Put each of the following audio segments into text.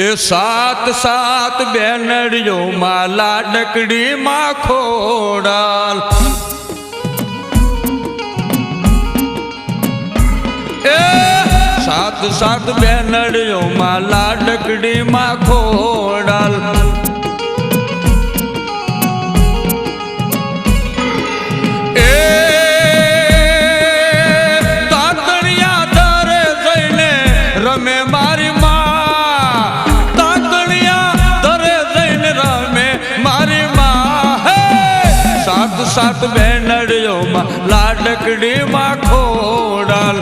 એ સાત સાત બેનડીઓ માં લાડકડી માં ખોડાલ એ સાત સાત બેનડીઓ માં લાડકડી માં ખોડાલ એ તાતણિયા ધરે જઈને રમે મારી सात बेनड़ियों में लाडकड़ी में खोड़ल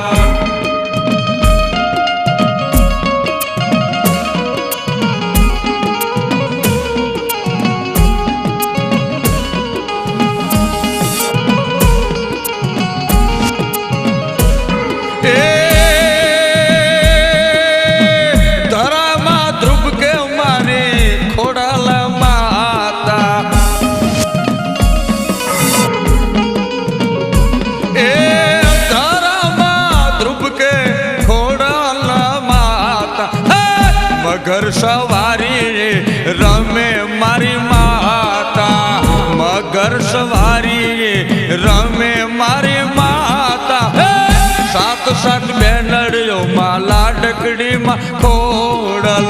धरा मां ध्रुव के मारी खोड़ल माता मगर सवारी रमे मारी माता मगर सवारी रमे मारी माता सात सात बेनड़ियों मां लाडकड़ी मां खोड़ल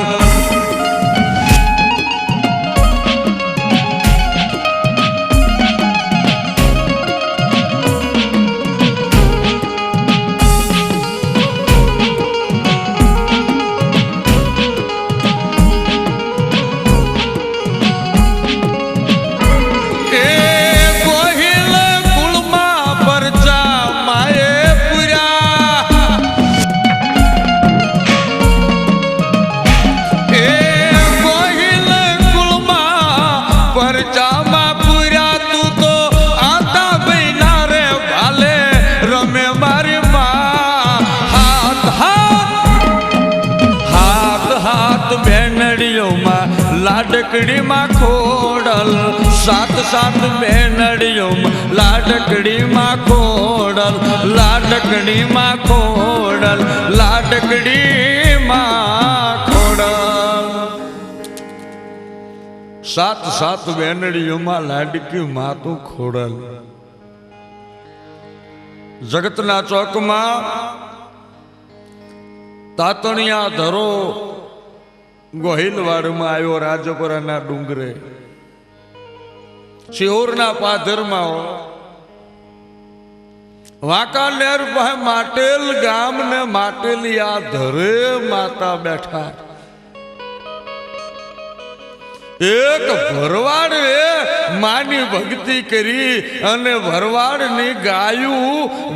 बेनड़ियों में लाडकड़ी में खोड़ल सात सात बेनड़ियों में लाडकड़ी में खोड़ल लाडकड़ी में खोड़ल लाडकड़ी में खोड़ल सात सात बेनड़ियों में लाडकी मां तो खोड़ल जगतना चौक में तातणिया धरो गोहिलवाड़ में आयो राजपुरा डूंगरे शिहोरना पादर में वांकानेर माटेल गाम ने माटेलिया धरे माता बैठा एक भरवाड़ मानी भक्ति करी अने भरवाड़ नी गायू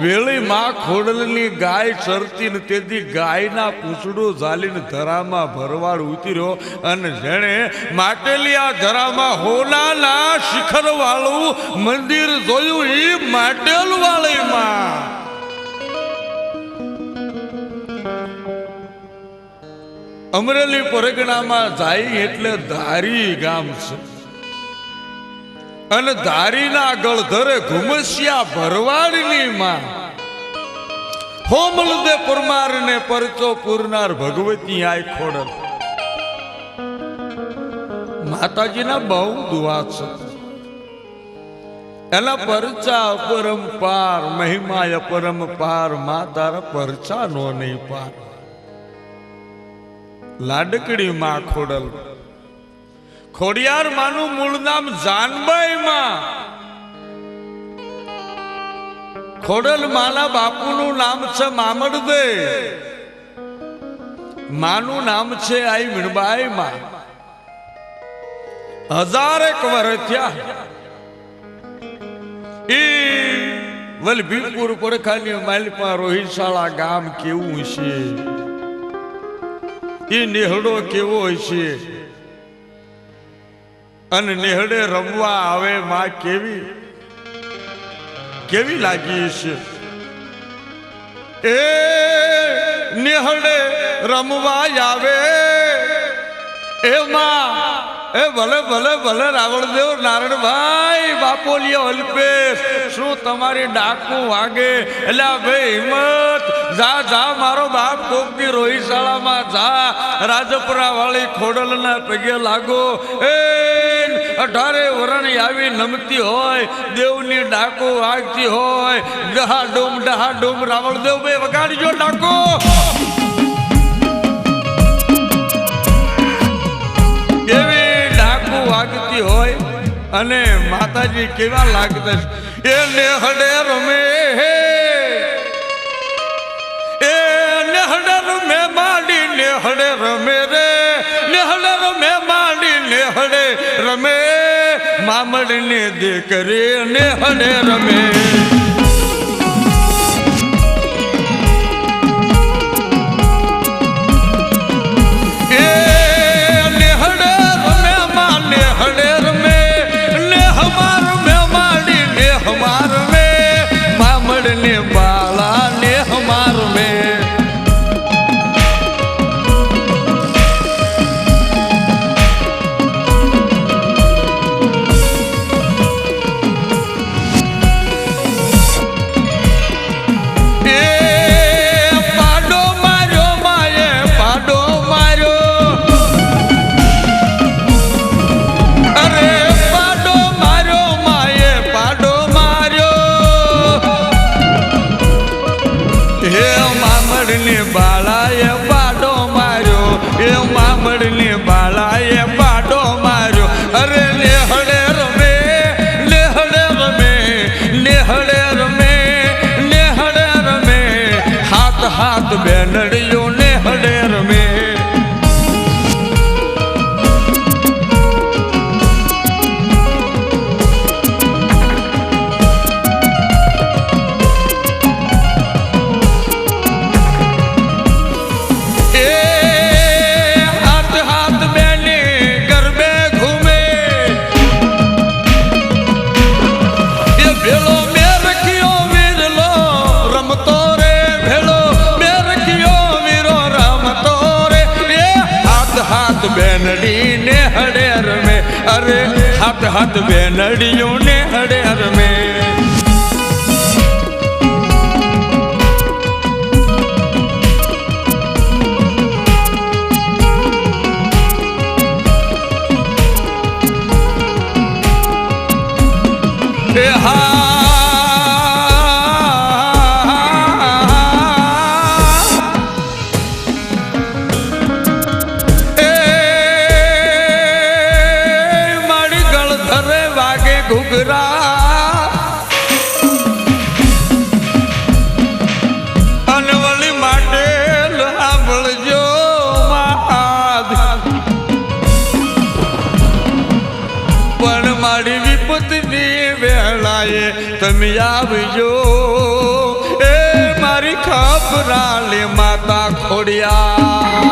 वेली मां खोडल नी गाय चरती ने तेदी गाय ना पूछड़ो झाली ने धरा में भरवाड़ उतर्यो अने जेने माटेलिया धरा में होना ना शिखर वालू मंदिर जोयू ई माटेल वाली मां अमरेली परगणा में जाई एटले धारी गाम छे अने धारी ना गळधरे घुमसिया भरवाड़नी मां होमलदे परमार ने परचो पुरनार भगवती आय खोड़ल माताजी ना बहु दुआ छे एना परचा अपरंपार महिमा अपरंपार मातार परचा नो नहीं पार लाडकड़ी मां खोड़ल खोड़ियार मानु मूल नाम जानबाई मां खोड़ल माना बापू नु नाम छे मामड़दे मानु नाम छे आई मीणबाई मां 1000 वर्ष थया ई वलभीपुर પડખાની માલપા રોહિશાળા ગામ કેવું છે ये नेहड़ो केवो हशे अने नेहड़े रमवा आवे मां केवी केवी लागी हशे ए नेहड़े रमवा आवे ए मां એ ભલે ભલે ભલે રાવણદેવ નારણભાઈ બાપોલિયો અલ્પેશ શું તમારી ડાકુ વાગે એટલે ભાઈ હિંમત જા જા મારો બાપ કોકની રોહિશાળામાં જા રાજપુરા વાળી ખોડલના પગે લાગો એ 18 વરણ આવી નમતી હોય દેવની ડાકુ વાગતી હોય ડહા ડોમ રાવણદેવ ભાઈ વગાડજો ડાકો વાગતી હોય અને માતાજી કેવા લાગતા એ નેહડે રમે એ નેહડે રમે માંડી નેહડે રમે રે નેહડે રમે માંડી નેહડે રમે મામડ ને દીકરી નેહડે રમે હાથ બેનડીઓ ને હડે રમે બેનડી ને હડે રમે અરે હાથ હાથ બેનડીઓ ને હડે રમે અનવળી માટે સાંભળજો પણ મારી વિપતની વેળાએ તમે આવજો એ મારી ખબરાલે માતા ખોડિયા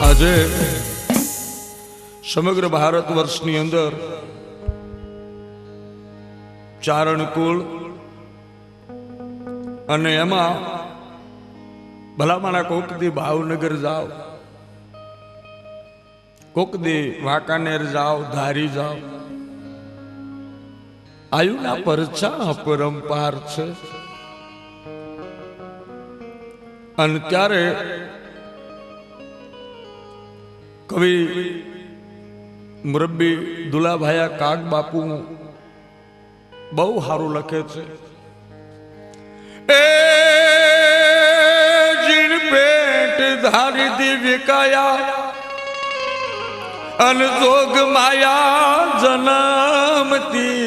આજે સમગ્ર ભારત વર્ષની અંદર ચારણકુળ અને એમાં ભલામણા કોકદી ભાવનગર જાઓ કોકદી વાંકાનેર જાઓ ધારી જાઓ આયુના પરચા અપરંપાર છે અને ત્યારે કવિ મુરબ્બી દુલાભાયા કાગ બાપુ બહુ સારું લખે છે એ જીણ પેટ ધારી દિવ્ય કાયા અન જોગ માયા જન્મતી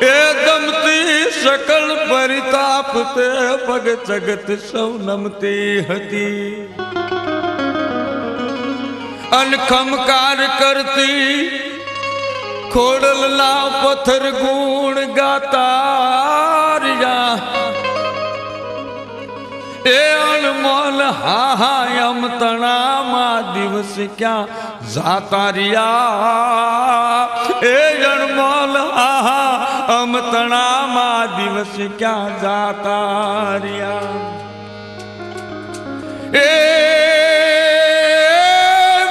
એ દમતી શકલ પરિતાપ તે પગ જગત સૌ નમતી હતી અનખમકાર કરતી ખોડલના પથ્થર ગુણ ગાતા એ અનમોલ હાહાયમ તણામાં દિવસ ક્યાં જાતા રહ્યા એ અનમોલ હાહા અમતણામાં દિવસ ક્યાં જાતા રહ્યા એ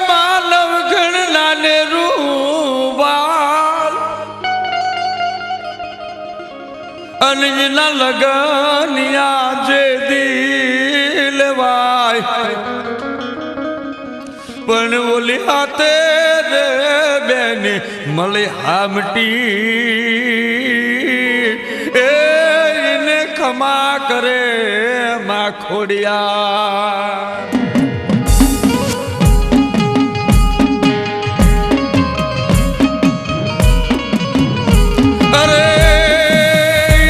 માનવ ગણના ને રૂવાલ અનજના લગનિયા જે દિલવાય પણ ઓલી હાથે રે બેને મળી હામટી એને ખમા કરે માં ખોડિયા અરે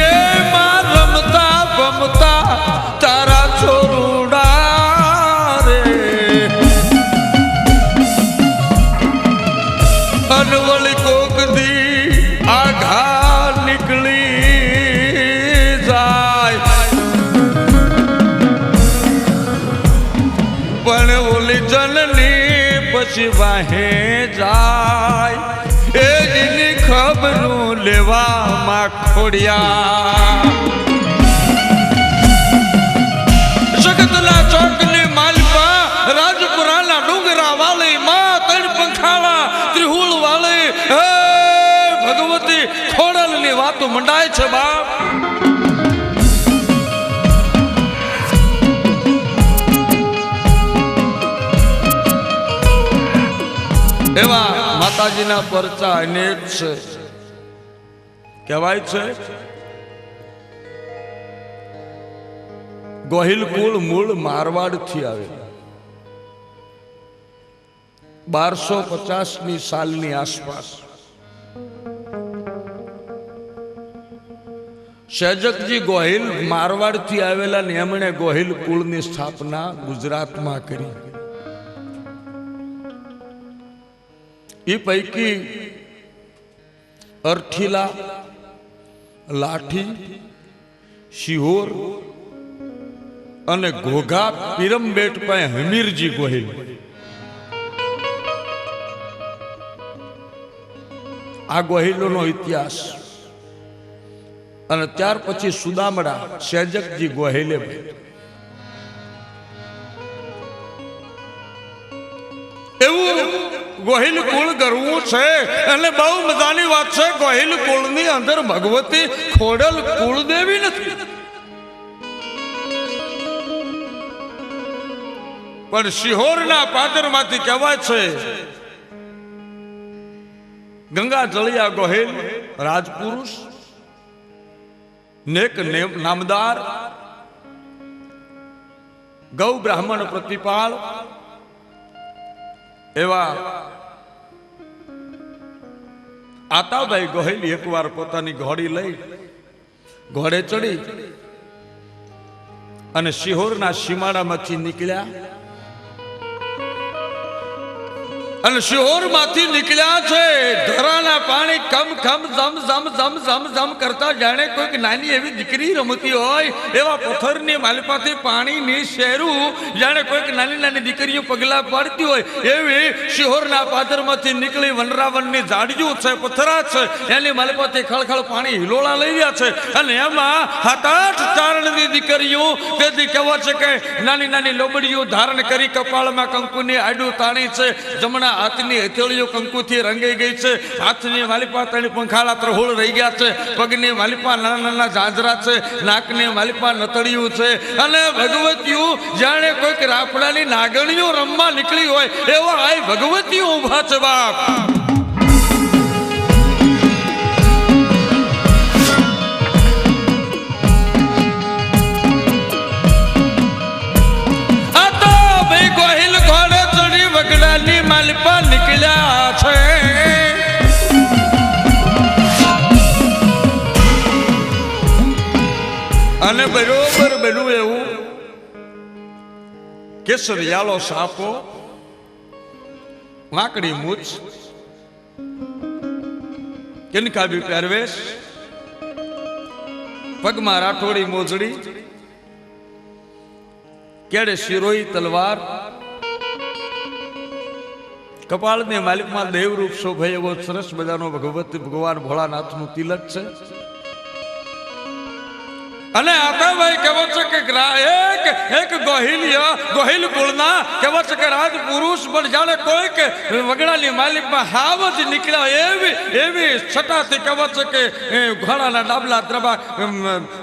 એમાં રમતા ભમતા તારા છોરુડા રે અનવળી કોક દી આઘા નીકળી જાય પણ ઓલી જનની પછી વાહે જાય એની ખબરું લેવા માં ખોડિયા જગતના ચોકની માલપા રાજપુરાના ડુંગરા વાળી માં તણ પંખાળા ત્રિહુળ વાળી હે ભગવતી ખોડલની વાતો મંડાય છે બાપ એવા માતાજીના પરચા અનેક છે કહેવાય છે ગોહિલ કુળ મૂળ મારવાડ થી આવે 1250 સાલની આસપાસ સૈજકજી ગોહિલ મારવાડ થી આવેલા ને એમણે ગોહિલ કુળની સ્થાપના ગુજરાતમાં કરી એ પૈકી અરઠીલા લાઠી શિહોર અને ઘોઘા પીરમબેટ પાસે હમીરજી ગોહિલ આ ગોહિલોનો ઇતિહાસ અને ત્યાર પછી સુદામડા સૈજકજી ગોહિલે એવું ગોહિલ કુળ કરવું છે અને બહુ મજાની વાત છે ગોહિલ કુળની અંદર ભગવતી ખોડલ કુળદેવી નથી પણ શિહોરના પાદરમાંથી કહેવાય છે ગંગા જળિયા ગોહિલ રાજપુરુષ નેક નામદાર ગૌ બ્રાહ્મણ પ્રતિપાળ એવા આતાભાઈ ગોહિલ એકવાર પોતાની ઘોડી લઈ ઘોડે ચડી અને શિહોરના સીમાડામાંથી નીકળ્યા અને શિહોર માંથી નીકળ્યા છે ધરાના પાણી કમ ખમ જમ જમ જમ જમ જમ કરતા જાણે કોઈક નાની એવી દીકરી રમતી હોય એવા પથ્થરની માલપાથી પાણીની શેરું જાણે કોઈક નાની નાની દીકરીઓ પગલા પાડતી હોય એવી શિહોરના પાદરમાંથી નીકળી વનરાવનની ઝાડિયું છે પથ્થરા છે એની માલપાથી ખળખળ પાણી હિલોળા લઈ રહ્યા છે અને એમાં 7-8 ચારણની દીકરીઓ તેથી કહેવા છે કે નાની નાની લોબડીઓ ધારણ કરી કપાળમાં કંકુની આડું તાણી છે જમણા હાથની હથેળીઓ કંકુથી રંગાઈ ગઈ છે હાથની માલિપા તણી પંખાળા ત્રહોળ રહી ગયા છે પગની માલિપા નાના નાના ઝાંઝરા છે નાકની માલિપા નતળિયું છે અને ભગવતીઓ જાણે કોઈક રાફડાની નાગણીઓ રમવા નીકળી હોય એવા આ ભગવતીઓ ઊભા છે બાપ માલપા નીકળ્યા છે અને બરોબર બન્યું એવું કેસરિયાળો સાપો વાંકડી મૂછ કિનકાબી પહેરવેશ પગમાં રાઠોડી મોજડી કેડે શિરોઈ તલવાર કપાળને માલિકમાં દેવરૂપ શોભાય એવો સરસ મજાનો ભગવાન ભોળાનાથનું તિલક છે. અને આતાભાઈ કહેવો છે કે એક ગોહિલ કુળના કહેવો છે કે રાજ પુરુષ પણ જાણે કોઈક વગડાની માલિકમાં હાવ જ નીકળ્યા એવી છટાથી કહેવો છે કે ઘોડાના ડાબલા દ્રબા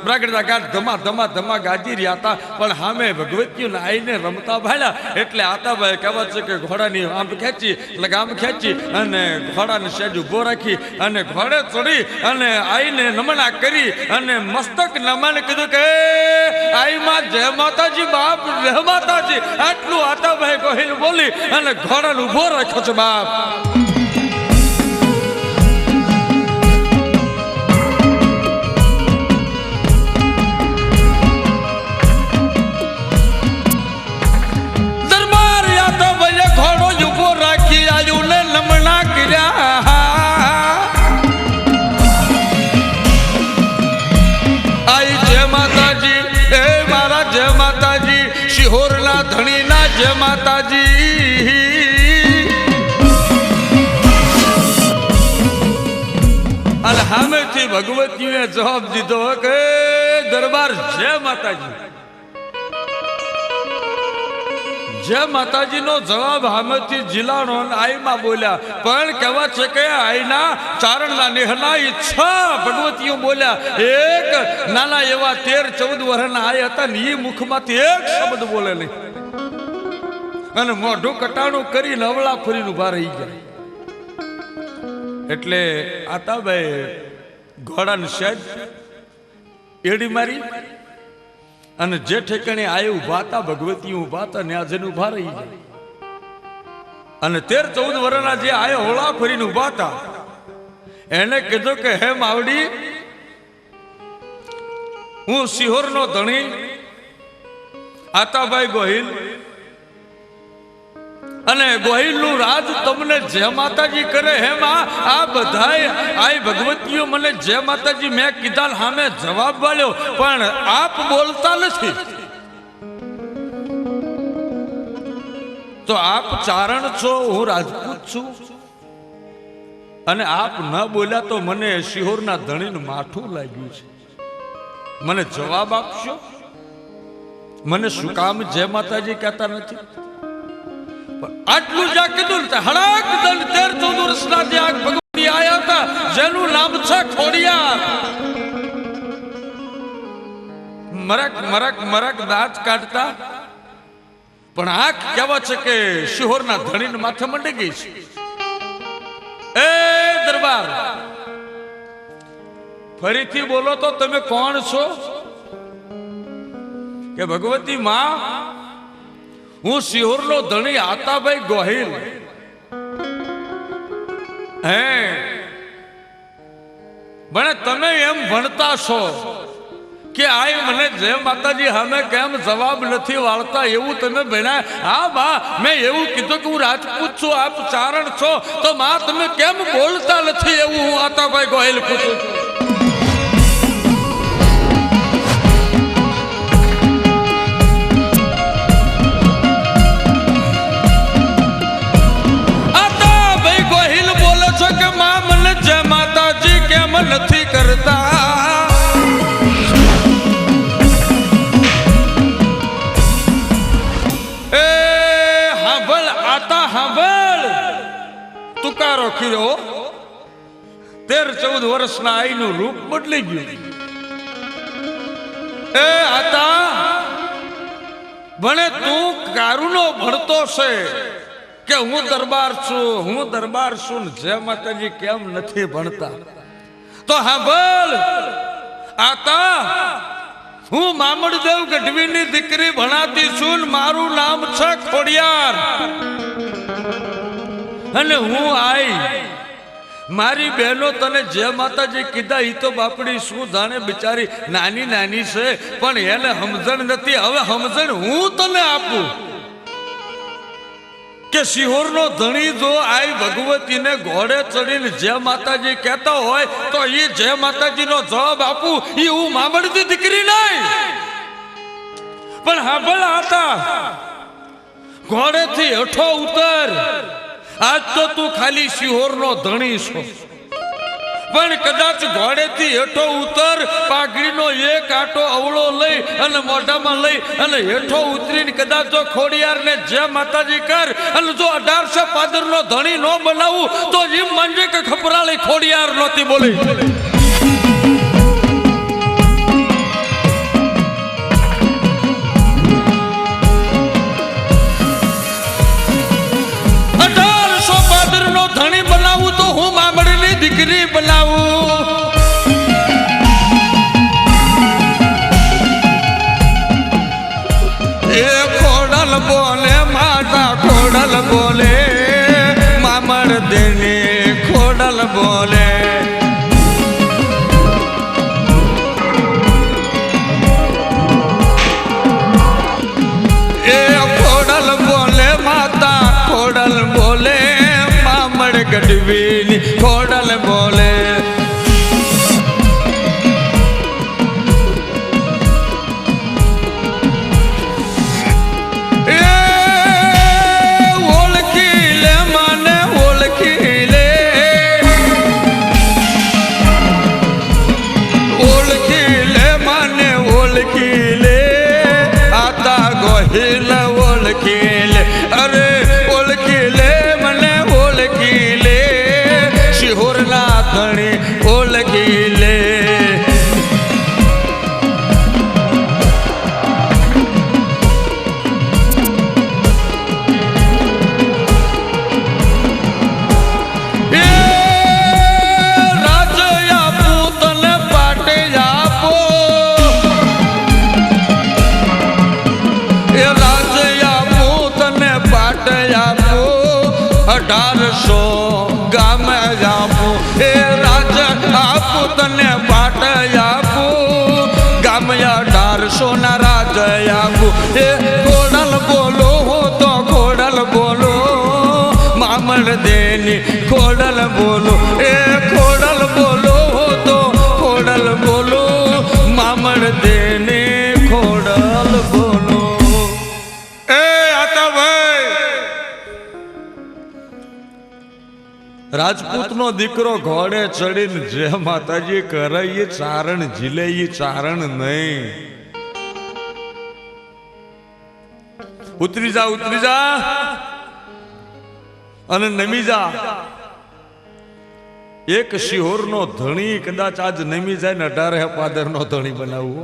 બ્રાગડના ગાઢ ધમા ગાજી રહ્યા હતા. પણ સામે ભગવતીઓને આઈને રમતા ભાળ્યા એટલે આતાભાઈ કહેવો છે કે ઘોડાની આમ ખેંચી અને ઘોડાને સેજ ઉભો રાખી અને ઘોડે ચડી અને આઈને નમણા કરી અને મસ્તક નમન કીધું કે આઈમાં જય માતાજી બાપ જય માતાજી આટલું આતાભાઈ ગોહિલ બોલી અને ઘોડાને ઉભો રાખ્યો છે બાપ. દરબાર આતાભાઈએ ઘોડો ઉભો રાખી આયુ ને નમણા કર્યા. શિહોરના ધણીના જય માતાજી. અને સામેથી ભગવતીએ જવાબ દીધો કે દરબાર જય માતાજી. જય માતાજીનો જવાબ સામેથી જિલ્લાનો આઈમાં બોલ્યા. પણ કહેવા છે કે આઈના ચારણના નેહના ઈચ્છા ભગવતીઓ બોલ્યા. એક નાના એવા 13-14 વર્ષના આઈ હતા ને એ મુખમાંથી એક શબ્દ બોલે નહીં અને મોઢું કટાણું કરી નવળા ફરીને ઉભા રહી ગયા. એટલે આતાભાઈ ઘોડાને સેજ એડી મારી અને જે ઠેકાણે આયે ઉભા હતા ભગવતી ઉભા હતા ને આજે ઉભા રહી ગયા. અને 13-14 વર્ષના જે આયે હોળા ફરીને ઉભા હતા એને કીધું કે હે માવડી, હું શિહોરનો ધણી આતાભાઈ ગોહિલ અને ગોહિલનું રાજ તમને જય માતાજી કરે. હેમાં આ બધાય આય ભગવતીઓ મને જય માતાજી મેં કીધા સામે જવાબ વાળ્યો પણ આપ બોલતા નથી. તો આપ ચારણ છો, હું રાજપૂત છું અને આપ ન બોલ્યા તો મને શિહોરના ધણીનું માઠું લાગ્યું છે. મને જવાબ આપશો? મને શું કામ જય માતાજી કહેતા નથી? આટલું જ્યાં કીધું ને હડાક દંડ 13-14 વર્ષના જે ભગવતી આયા હતા જેનું નામ છે ખોડિયાર. મરક દાંત કાઢતા પણ આંખ કહેવા છે કે શિહોરના ધણીને માથે મંડી ગઈ છે. એ દરબાર ફરીથી બોલો તો તમે કોણ છો? કે ભગવતી માં હું શિહોરનો ધણી આતાભાઈ ગોહિલ. હે ભણે તમે એમ ભણતા છો કે આય મને જય માતાજી સામે કેમ જવાબ નથી વાળતા એવું તમે ભણ્યા? હા બા મેં એવું કીધું કે હું રાજપૂત છું, આપ ચારણ છો, તો માં તમે કેમ બોલતા નથી એવું હું આતાભાઈ ગોહિલ પૂછું છું. નથી કરતા એ હાંભળ આતા હાંભળ તુકારો કર્યો. 13-14 વર્ષના આઈનું રૂપ બદલી ગયું. એ આતા ભણે તું કારુનો ભણતો છે કે હું દરબાર છું ને જય માતાજી કેમ નથી ભણતા? તો હાંભળ આતા હું મામડદેવ ગઢવીની દીકરી ભણાતી છું, મારું નામ છે ખોડિયાર અને હું આઈ મારી બહેનો તને જય માતાજી કીધા ઈ તો બાપડી શું જાણે બિચારી નાની છે પણ એને સમજણ નથી. હવે સમજણ હું તને આપું કે શિહોરનો ધણી જો આઈ ભગવતીને ઘોડે ચડીને જય માતાજી કહેતા હોય તો એ જય માતાજીનો જવાબ આપું એ હું મામડની દીકરી નહીં. પણ હાંભળ હતા ઘોડેથી હેઠો ઉતર આજ તો તું ખાલી શિહોરનો ધણી છો, પણ કદાચ ઘોડેથી હેઠો ઉતર, પાઘડીનો એક આટો અવળો લઈ અને મોઢામાં લઈ અને હેઠો ઉતરીને કદાચ જો ખોડિયારને જય માતાજી કર અને જો 1800 પાદરનો ધણી ન બનાવું તો એમ માનજે કે ખપરાળી ખોડિયાર નહોતી બોલી. ધણી બનાવું તો હું મામડીની દીકરી બનાવું. એ ખોડલ બોલે માતા ખોડલ બોલે, મામડ દેની ખોડલ બોલે. એ ખોડલ બોલે માતા ખોડલ બોલે, ગઢવીની ખોડલ બોલે. એ ઓળખી લે મને ઓળખી લે, ઓળખી લે મને ઓળખી લે, આતા ગોહિલ ઓળખી લે. અરે ઓળખી લે મને ઓળખી લે, શિહોરના ધણી ઓળખી લે. એ રાજ આપું તને પાટે આપો, એ રાજ આપું તને પાટે આપો, 1800 ગામ આપું. એ રાજ આપું તને પાટ આપું, ગામ 1800 ના રાજ આપું. એ ખોડલ બોલો તો ખોડલ બોલો, મામડ દેની ખોડલ બોલો. એ ખોડલ બોલો તો ખોડલ બોલો, મામડ દેની ખોડલ બોલો. એ આતા ભાઈ રાજપૂત નો દીકરો ઘોડે ચડીને જે માતાજી કરે એ ચારણ ઝીલે, એ ચારણ નહીં. ઉતરી જા અને નમી જા. એક શિહોર નો ધણી કદાચ આજ નમી જાય ને 18 પાદર નો ધણી બનાવવો,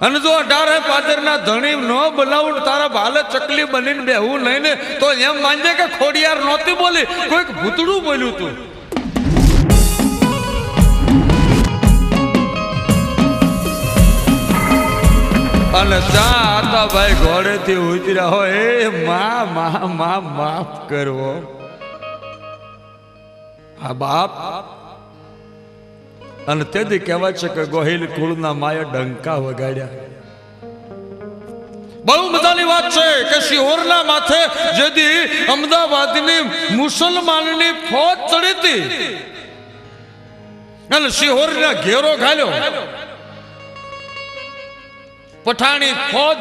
અને જો 18 પાદર ના ધણી ન બનાવું તારા ભાલે ચકલી બનીને બેહવું નહીં ને તો એમ માનજે કે ખોડિયાર નહોતી બોલી, કોઈક ભૂતડું બોલ્યું તું. અને જાતા ભાઈ ઘોડેથી ઉતર્યા હોય, એ માં માફ કરવો. હા બાપ. અને તેથી કહેવાય છે કે ગોહિલ કુળના માએ ડંકા વગાડ્યા. બહુ મજાની વાત છે કે શિહોરના માથે જેદી અમદાવાદની મુસલમાનની ફોજ ચડી હતી અને શિહોરના ઘેરો ઘાલ્યો, પઠાણી ફોજ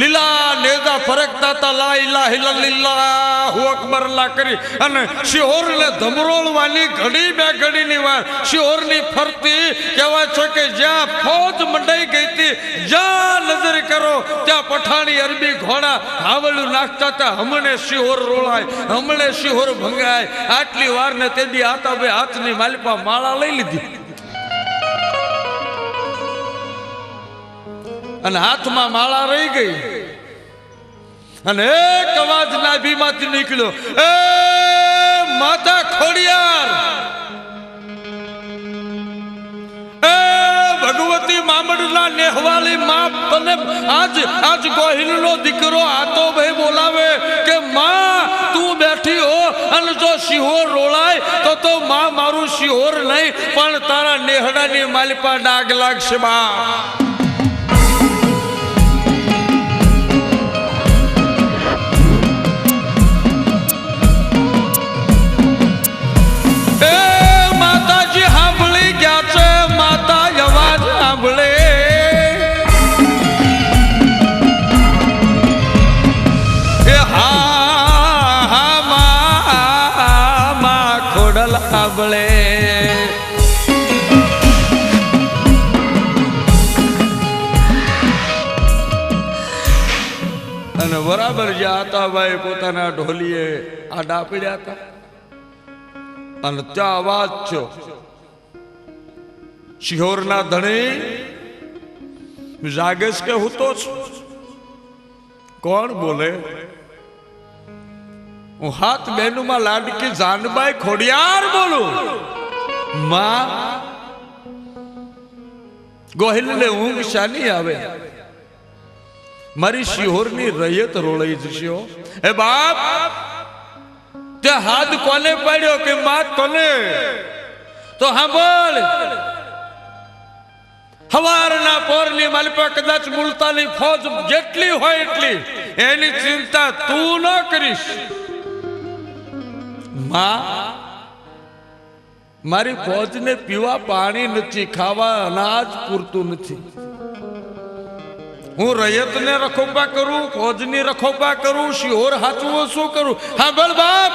લીલા નેજા ફરકતા હતા, લા ઇલાહા ઇલ્લલ્લાહુ અકબર અલ્લાહ કરી અને શિહોરને ધમરોળવાની ઘડી બે ઘડીની વાર શિહોરની ફરતી કહેવાય છે કે જ્યાં ફોજ મંડાઈ ગઈ હતી, જ્યાં નજર કરો ત્યાં પઠાણી અરબી ઘોડા હાવલું નાખતા હતા. હમણે શિહોર રોળાય, હમણે શિહોર ભંગાય. આટલી વાર ને તેદી આતા બે હાથની માલિપા માળા લઈ લીધી અને હાથમાં માળા રહી ગઈ અને એક અવાજ નાભીમાંથી નીકળ્યો, એ માતા ખોડિયાર, એ ભગવતી મામડના નેહવાલી માં, તને આજ ગોહિલનો દીકરો આતો ભાઈ બોલાવે કે માં તું બેઠી હો અને જો શિહોર રોળાય તો માં મારું શિહોર નહીં પણ તારા નેહડાની માલિપા ડાગ લાગશે બા. હા બરાબર જ્યાં હતા ભાઈ પોતાના ઢોલીએ આડા પડ્યા હતા અને ત્યાં અવાજ થયો, શિહોરના ધણી જાગેશ કે હું તો છું? કોણ બોલે? હું હાથ બેનુમાં લાડકી જાનબાઈ ખોડિયાર બોલું. માં ગોહિલને ઊંઘ શાની આવે? મારી શિહોરની રૈયત રોળાઈ જશે. એ બાપ તે હાથ કોને પાડ્યો કે માં કોને? તો સાંભળ, હવારના પોરની માલપા કદાચ મુલતાની ફોજ જેટલી હોય એટલી એની ચિંતા તું ન કરીશ. માં મારી ફોજને પીવા પાણી નથી, ખાવા અનાજ પૂરતું નથી. હું રૈયતને રખોપા કરું, ફોજની રખોપા કરું, શિહોર હાચવું શું કરું? હા બોલ બાપ,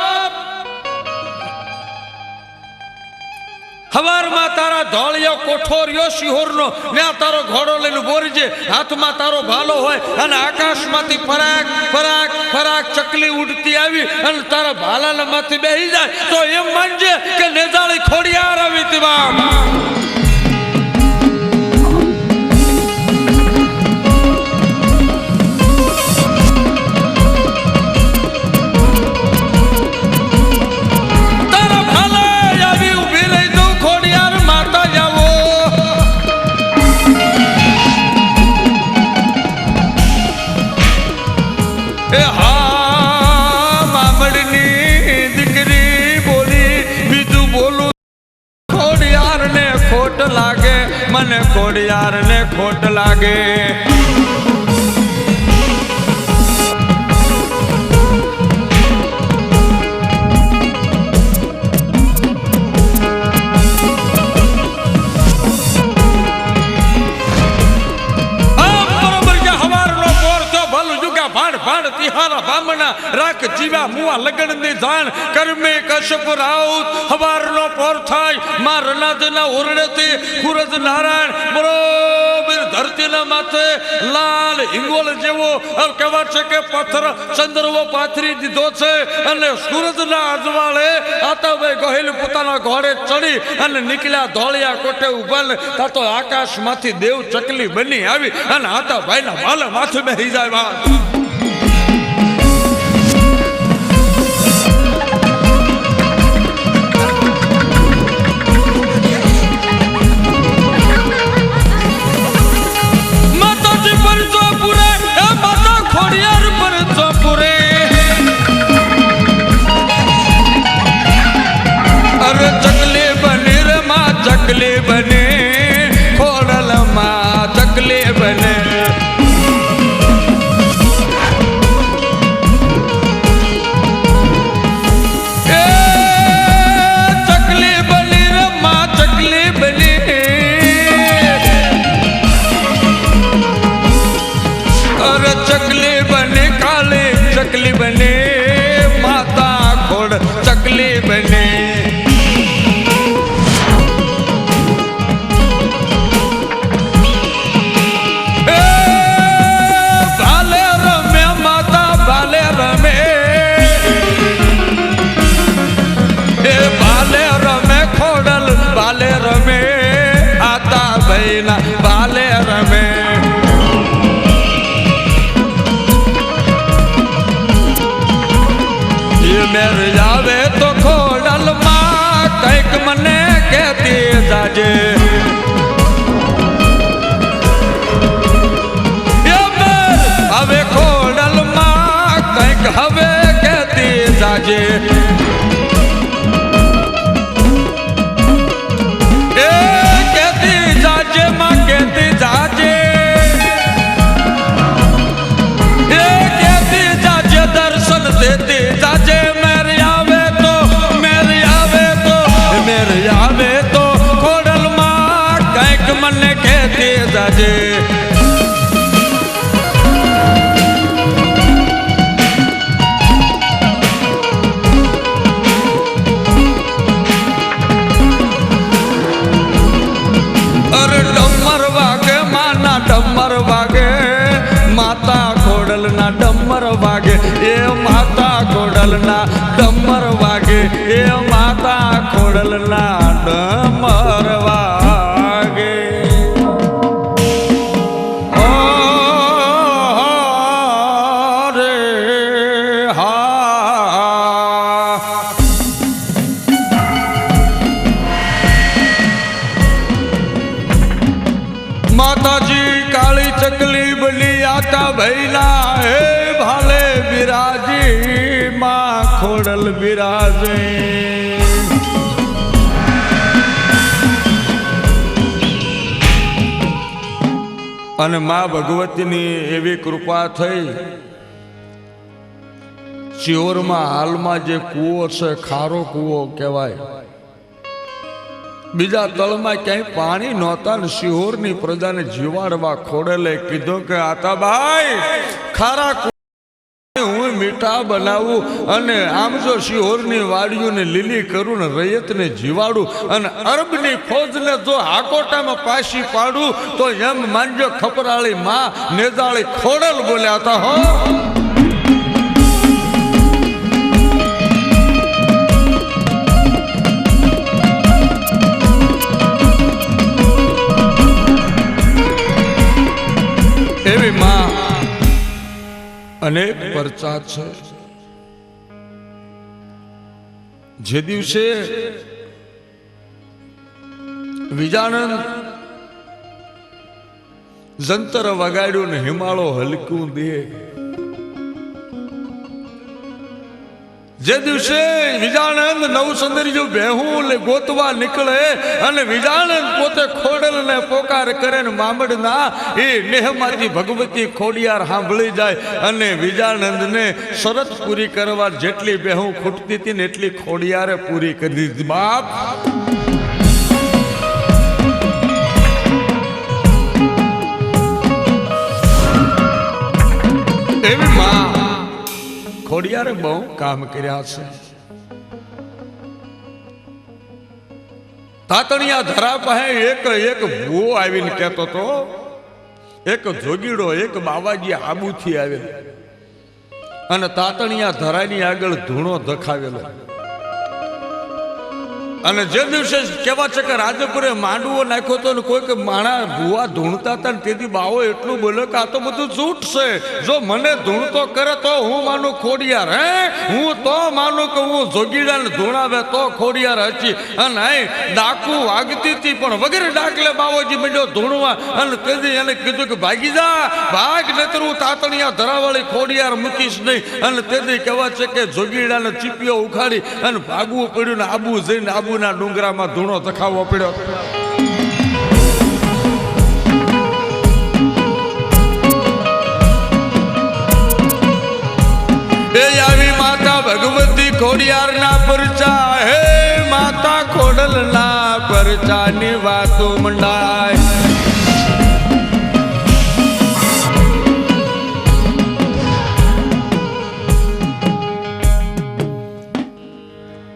હવારમાં તારા ધોળિયો કોઠો રહ્યો શિહોરનો, ત્યાં તારો ઘોડો લઈને બોરજે, હાથમાં તારો ભાલો હોય અને આકાશમાંથી ફરાક ફરાક ફરાક ચકલી ઉડતી આવી અને તારા ભાલાના માથે બેસી જાય તો એમ માનજે કે નેજાળી ખોડિયાર આવી હતી બાપ. મને ખોડિયાર ને ખોટ લાગે. તિહારા બામણા રાખ જીવા મુવા લગન ની જાણ કર્મે કશ્યપ રાઉત. હવારનો પોર થાય માં રનાદના ઓરડેથી કુરજ નારાયણ બરોબર ધરતીના માથે લાલ હિંગોળ જેવો કહેવા છે કે પથ્થર ચંદ્રવો પાથરી દીધો છે અને સૂરજના અજવાળે આતાભાઈ ગોહિલ પોતાના ઘોડે ચડી અને નીકળ્યા ધોળિયા કોઠે ઉભા. તા તો આકાશમાંથી દેવ ચકલી બની આવી અને આતાભાઈના ભાલે માથે બેસી જાય. ચકલી બને ખોડલમાં ચકલી બને. એ ચકલી બની રે માં ચકલી બની. અરે ચકલી બને કાલે ચકલી બને, માતા ખોડ ચકલી બને. બાલે રમે આતા ભાઈના બાલે રમે. મેર આવે તો ખોડલમાં કંઈક મને કહેતી જાજે. હવે ખોડલમાં કંઈક હવે કહેતી જાજે. મને કહેતી જાજે. અરે ડમર વાગે માના ડમર વાગે, માતા ખોડલના ડમર ખોડલના ડમર વાગે એ માતા ખોડલના ડમર વાગે માતાજી કાળી ચકલી બની આતા ભૈલા હે ભાલે બિરાજી માં ખોડલ બિરાજે અને માં ભગવતીની એવી કૃપા થઈ શિહોરમાં હાલમાં જે કૂવો છે ખારો કૂવો કહેવાય બીજા તળમાં ક્યાંય પાણી નહોતા ને શિહોરની પ્રજાને જીવાડવા ખોડેલે કીધું કે આતાભાઈ ખારા હું મીઠા બનાવું અને આમ જો શિહોરની વાડીઓને લીલી કરું ને રૈયતને જીવાડું અને અરબની ફોજને જો હાકોટામાં પાછી પાડું તો એમ માનજો ખપરાળી માં નેજાળી ખોડલ બોલ્યા હતા હો એવી માં અનેક પરચા છે જે દિવસે વિજાનંદ જંતર વગાડ્યું ને હિમાળો હલકું દે જે દિવસે વિજાનંદ નવસંદરી બેહું ગોતવા નીકળે અને વિજાનંદ પોતે ખોડલ ને પોકાર કરે ને મામડના એ નેહમાંથી ભગવતી ખોડિયાર સાંભળી જાય અને વિજાનંદ ને શરત પૂરી કરવા જેટલી બેહું ખૂટતી હતી ને એટલી ખોડિયારે પૂરી કરી દીધી બાપ એવી માં ખોડિયારે બહુ કામ કર્યા છે તાતણિયા ધરા પાસે એક ભૂવો આવીને કહેતો તો એક જોગીડો એક બાવાજી આબુથી આવેલો અને તાતણિયા ધરાની આગળ ધૂણો ધખાવેલો અને જે દિવસે કેવા છે કે રાજપુરે માંડવો નાખ્યો તો કોઈક માણા ભૂવા ધૂણતા હતા ને તેથી બાવો એટલું બોલ્યો કે આ તો બધું જૂઠ છે જો મને ધૂણતો કરે તો હું માનું ખોડિયાર હે હું તો માનું કે હું જોગીડાને ધૂણાવે તો ખોડિયાર હચી અને અહીં ડાકુ વાગતી હતી પણ વગેરે ડાકલે બાવોજી મંડ્યો ધૂણવા અને તેથી એને કીધું કે ભાગી જા ભાગ નહીતર હું તાતણિયા ધરાવાળી ખોડિયાર મૂકીશ નહીં અને તેથી કહેવા છે કે જોગીડાને ચીપીઓ ઉખાડી અને ભાગવું પડ્યું ને આબુ જઈને આબુના ડુંગરામાં ધૂણો ધખાવવો પડ્યો એ આવી માતા ભગવતી ખોડિયાર ના પરચા હે માતા ખોડલ ના પરચા ની વાતો મંડાય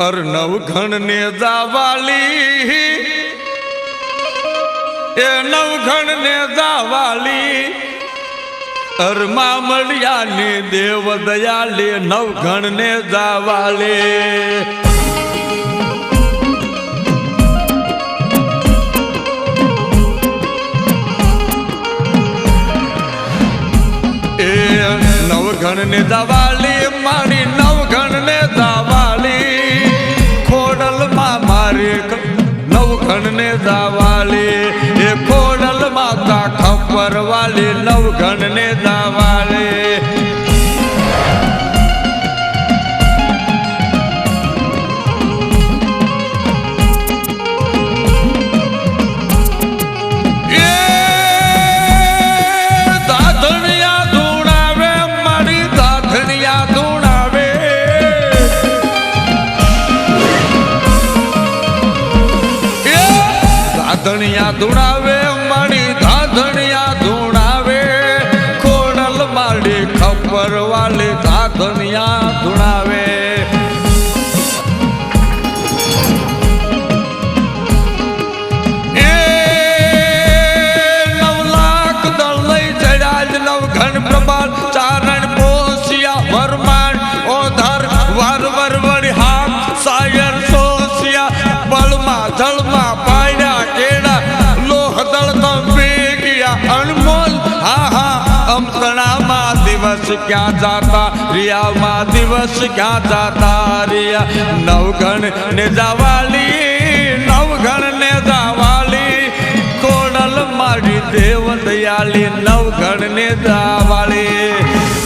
અરનવ ઘણ ને જાવાલી એ નવઘણ ને જાવાલી અરમા મળ્યા ને દેવ દયાલે નવઘણ ને જાવાલે એ નવઘણ ને જાવાલી મારી નવઘણ ને જાવાલી નવઘણ ને દાવાલી એ ખોડલ માતા ખબર વાલી નવઘણ ને દાવાલી ધણિયા ધૂણાવે મારી ધાધણિયા ધૂણાવે ખોડલ મારી ખબર વાલી ધાધણિયા ધૂણાવે એ 9 લાખ દળ લઈ ચડ્યા નવઘણ પ્રભાત ચારણ પોસિયા વરમાન ઓધાર અમતણામાં દિવસ ક્યાં જાતા રિયામાં દિવસ ક્યાં જાતા રિયા નવગણ ને જાવાલી નવગણ ને જાવાલી કોડલ મારી દેવ દયાલી નવગણ ને જાવાલી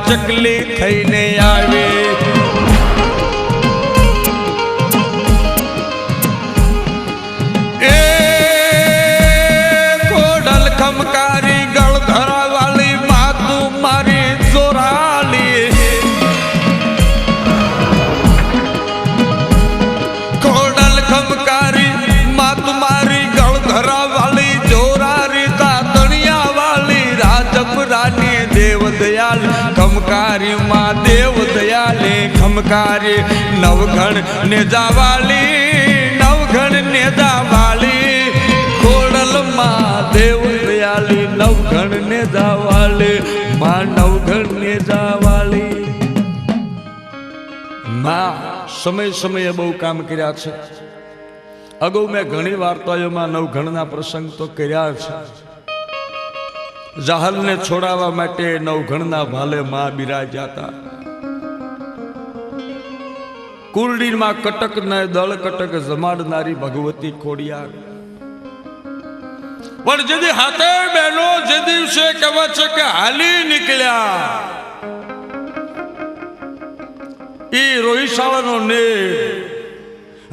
ચકલી થઈને આવી એ કોડલ ખમકારી ગળ ધરાવાળી માતું મારી ચોરાલી કોડલ ખમકારી માતું મારી ગળ ધરાવાળી ચોરારી તાતણિયા વાળી રાજપરાની દેવ દયાલ ખમકારી માં દેવ દયાલે ખમકારી નવગણ ને જાવાલી નવગણ ને જાવાલી ખોડલ માં દેવ દયાલી નવગણ ને જાવાલી માં નવગણ ને જાવાલી માં સમય સમયે બહુ કામ કર્યા છે અગાઉ મેં ઘણી વાર્તાઓમાં નવગણના પ્રસંગ તો કર્યા છે જાહલને છોડાવવા માટે નવગણના ભાલે માં બિરાજ્યા હતા કુરડીમાં કટક ને દળ કટક જમાડનારી ભગવતી ખોડિયાર પણ જેદી હાથે બહેનો જે દિવસે કહેવા છે કે હાલી નીકળ્યા એ રોહિશાળાનો ને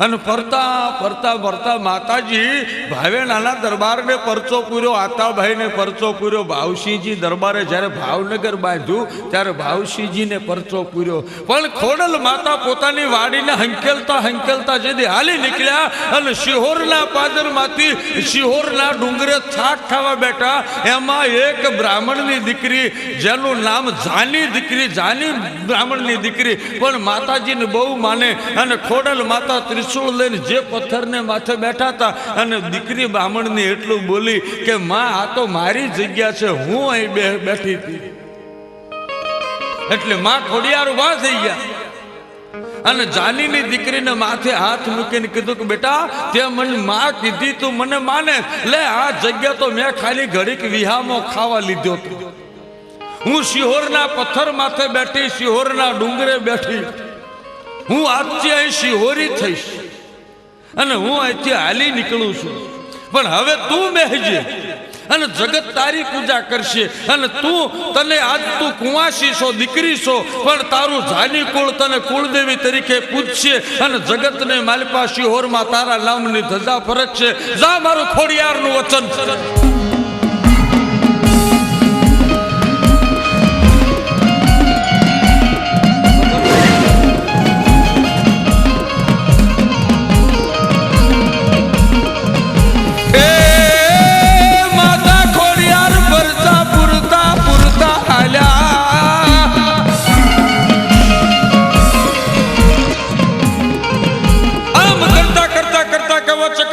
અને ફરતા ફરતા ફરતા માતાજી ભાવેણાના દરબારને પરચો પૂર્યો આતાભાઈને પરચો પૂર્યો ભાવસિંહજી દરબારે જ્યારે ભાવનગર બાંધ્યું ત્યારે ભાવસિંહજીને પરચો પૂર્યો પણ ખોડલ માતા પોતાની વાડીને હંકેલતા હંકેલતા જેથી હાલી નીકળ્યા અને શિહોરના પાદરમાંથી શિહોરના ડુંગરે છાટ ખાવા બેઠા એમાં એક બ્રાહ્મણની દીકરી જેનું નામ જાની દીકરી જાની બ્રાહ્મણની દીકરી પણ માતાજીને બહુ માને અને ખોડલ માતા ત્રિશુળ લઈને જે પથ્થરને માથે બેઠા હતા અને દીકરી બ્રાહ્મણની એટલું બોલી કે માં આ તો મારી જગ્યા છે હું અહીં બેઠી હતી એટલે માં ખોડિયાર ઉભા થઈ ગયા અને જાનીની દીકરીને માથે હાથ મૂકીને કીધું કે બેટા તે મને માં કીધી તું મને માને લે આ જગ્યા તો મેં ખાલી ઘડીક વિહામો ખાવા લીધો હતો હું શિહોરના પથ્થર માથે બેઠી શિહોરના ડુંગરે બેઠી હું આજથી અહીં શિહોરી થઈશ અને હું અહીંથી હાલી નીકળું છું પણ હવે તું બેહજે અને જગત તારી પૂજા કરશે અને તને આજ તું કુંવાસી છો દીકરી છો પણ તારું જાની કુળ તને કુળદેવી તરીકે પૂજશે અને જગતને માલપા શિહોરમાં તારા નામની ધજા ફરકશે જા મારું ખોડિયારનું વચન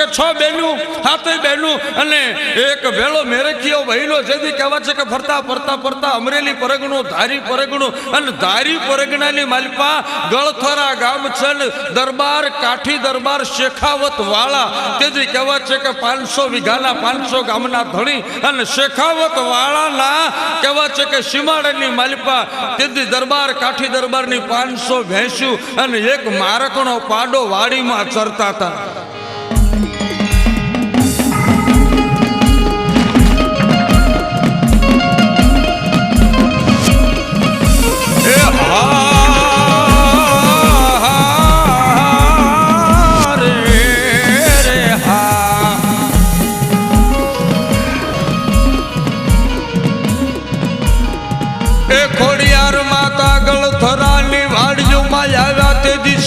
છ બહેનું હાથે બહેનું અને એક ભેળો મેરખીઓ બહેનો જેથી કહેવા છે કે ફરતા ફરતા ફરતા અમરેલી પરગણું ધારી પરગણું અને ધારી પરગણાની માલપા ગળથરા ગામ છે ને દરબાર કાઠી દરબાર શેખાવત વાળા તેથી કહેવા છે કે 500 વીઘાના 500 ગામના ધણી અને શેખાવત વાળાના કહેવા છે કે સીમાડાની માલપા તેથી દરબાર કાઠી દરબારની 500 ભેંસું અને એક મારકણો પાડો વાડીમાં ચરતા હતા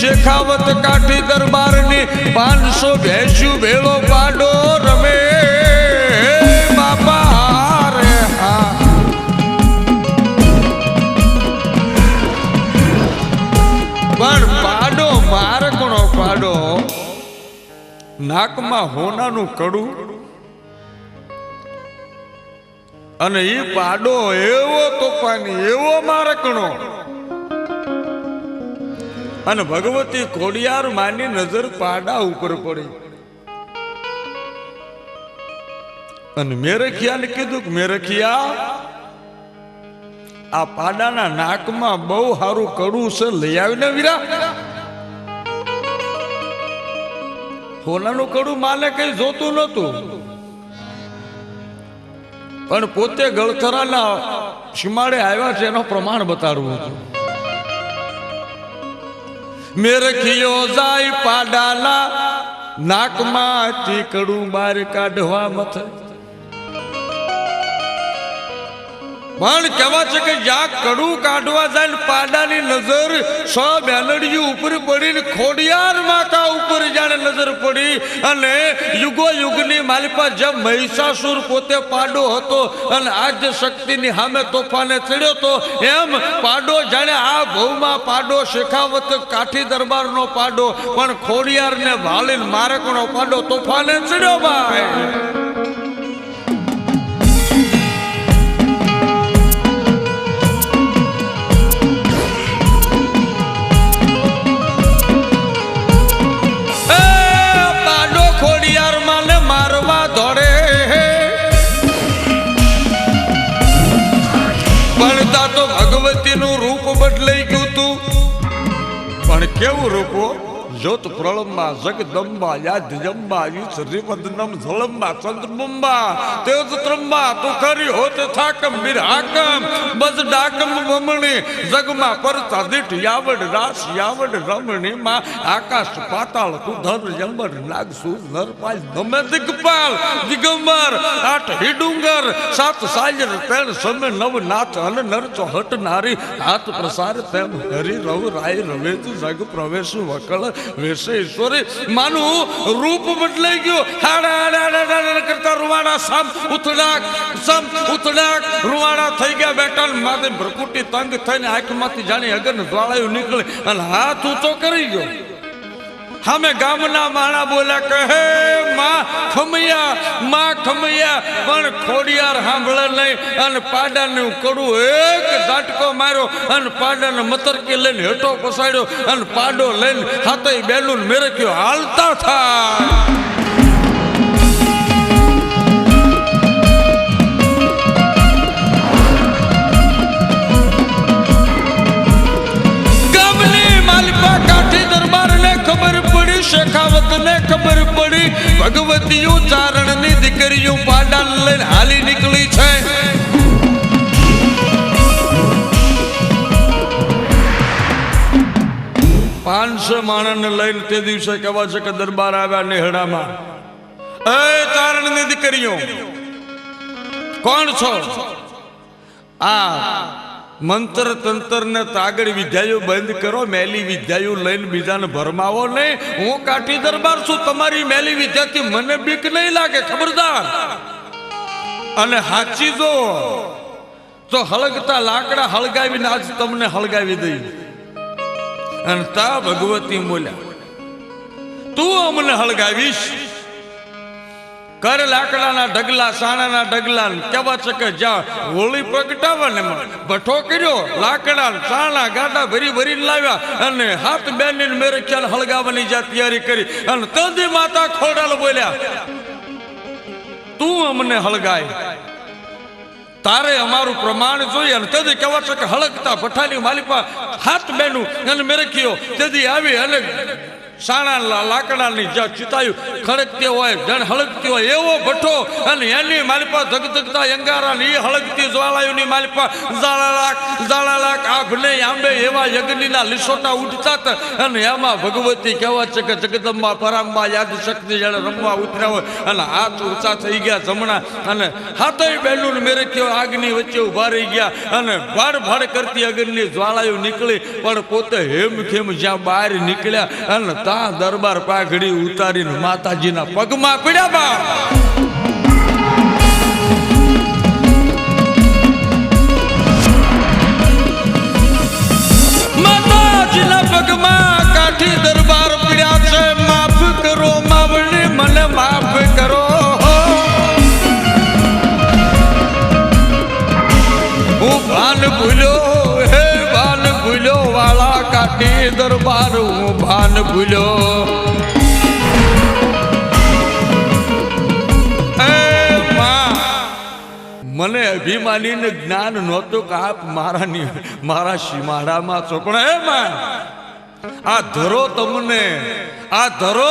શેખાવત કાઠી દરબારની 500 ભેંસું ભેળો પાડો રમે બાપા રે નાકમાં હોનાનું કડું અને ઈ પાડો એવો તોફાની એવો મારકણો અને ભગવતી ખોડિયાર માની નજર પાડા ઉપર પડી અને મેરખિયાને કીધું કે મેરખિયા આ પાડાના નાકમાં બહુ સારું કડું છે લઈ આવીને વીરા હોનાનું કડું માને કઈ જોતું નતું પણ પોતે ગળથરાના સીમાડે આવ્યા છે એનો પ્રમાણ બતાડવું હતું મેરખિયો જાય પાડાના નાકમાંથી કડું બહાર કાઢવા મથે પણ કહેવા છે કે જ્યાં કડું કાઢવા જાય ને પાડાની નજર સબ એલડીયું ઉપર પડીને ખોડિયાર માતા ઉપર જાણે નજર પડી અને યુગો યુગની માલિપા જેમ મહિષાસુર પોતે પાડો હતો અને આજ શક્તિની સામે તોફાને ચડ્યો તો એમ પાડો જાણે આ ભવમાં પાડો શેખાવત કાઠી દરબારનો પાડો પણ ખોડિયારને ભાલીને મારકનો પાડો તોફાને ચડ્યો ભાઈ ભગવતીનું રૂપ બદલાઈ ગયું તું પણ કેવું રૂપ જોત પ્રળંબા જગદંબા યાદ જંબા શ્રીમદનમ ઝળંબા ચંદ્રબંબા તેજ ત્રંબા તુખરી હોત થાકમ બિરહાકમ બસ ડાકમ બમણી જગમાં પરતા દીઠ યાવડ રાસ યાવડ રમણી માં આકાશ પાતાળ તુધર જંબર નાગસુ નરપાલ નમે દિગપાલ દિગંબર આઠ હિડુંગર સાત સાયર તેણ સમે નવ નાથ અન નર ચોહટ નારી હાથ પ્રસાર તેમ હરિ રવ રાય રવે જગ પ્રવેશ વકળ વેશેશ્વરી માનું રૂપ બદલાઈ ગયું હાડા કરતા રૂવાડા સમ ઉથડાક રૂવાડા થઈ ગયા બેટા માથે ભ્રકુટી તંગ થઈને આંખમાંથી જાણી અગન જ્વાળાયું નીકળે અને હાથ ઊંચો કરી ગયો હમે ગામના માણા બોલ્યા કે હે માં ખમૈયા પણ ખોડિયાર સાંભળે નહીં અને પાડાને કડું એક ઝાટકો માર્યો અને પાડાને મતરકી લઈને હેઠો પસાડ્યો અને પાડો લઈને હાથે બેલુન મેરક્યો હાલતા થાય શેખાવત ને ખબર પડી ભગવતી ચારણ ની દીકરીઓ પાડા લઈને હાલી નીકળી છે 500 માણસને લઈને તે દિવસે કહેવા છે કે દરબાર આવ્યા નેહડામાં એ ચારણ ની દીકરીઓ કોણ છો આ મંત્ર તંત્ર ને તાગડ વિદ્યાઓ બંધ કરો મેલી વિદ્યાઓ લઈને બીજાને ભરમાવો નહીં હું કાઠી દરબાર છું તમારી મેલી વિદ્યાથી મને બીક નહીં લાગે ખબરદાર અને હાચી જો તો હળગતા લાકડા હળગાવીને આજ તમને હળગાવી દઈ અને તા ભગવતી બોલ્યા તું અમને હળગાવીશ કર લાકડાના ઢગલા સાણાના ઢગલા કેવા છે કે જ્યાં હોળી પ્રગટાવવા ને ભઠ્ઠો કર્યો લાકડા સાણા ગાડા ભરીને લાવ્યા અને હાથ બેન મેરે ખ્યાલ હળગાવવાની જ્યાં તૈયારી કરી અને તંદી માતા ખોડાલ બોલ્યા તું અમને હળગાય તારે અમારું પ્રમાણ જોઈએ અને તેથી કેવા છે કે હળગતા ભઠ્ઠાની માલિપા હાથ બેનું અને મેરખ્યો તેથી આવી અને સાણા લાકડાની જ્યાં ચિતાયું ખડકતી હોય જણ હળગતી હોય એવો ભઠ્ઠો અને એની માલિપા ધગધગતા અંગારા ની હળગતી જ્વાળાયુની માલિપા ઝાળાલાક આભને આંબે એવા યજ્ઞના લીસોટા ઉઠતા હતા અને એમાં ભગવતી કહેવા છે કે જગદંબા પરાંબા યાદ શક્તિ જાણે રમવા ઉતર્યા હોય અને હાથ ઊંચા થઈ ગયા જમણા અને હાથે બેલું મેરખ્યો આગની વચ્ચે ઉભા રહી ગયા અને ભાડ કરતી અગ્નિની જ્વાળાયું નીકળી પણ પોતે હેમખેમ જ્યાં બહાર નીકળ્યા અને દરબાર પાઘડી ઉતારીને માતાજીના પગમાં પડ્યા બા માતાજીના પગમાં કાઠી દરબાર પડ્યા છે માફ કરો માવણી ભૂલ્યો મને અભિમાનીને જ્ઞાન નહોતું કે આપ મારા સીમાડામાં છો પણ હે માં આ ધરો તમને આ ધરો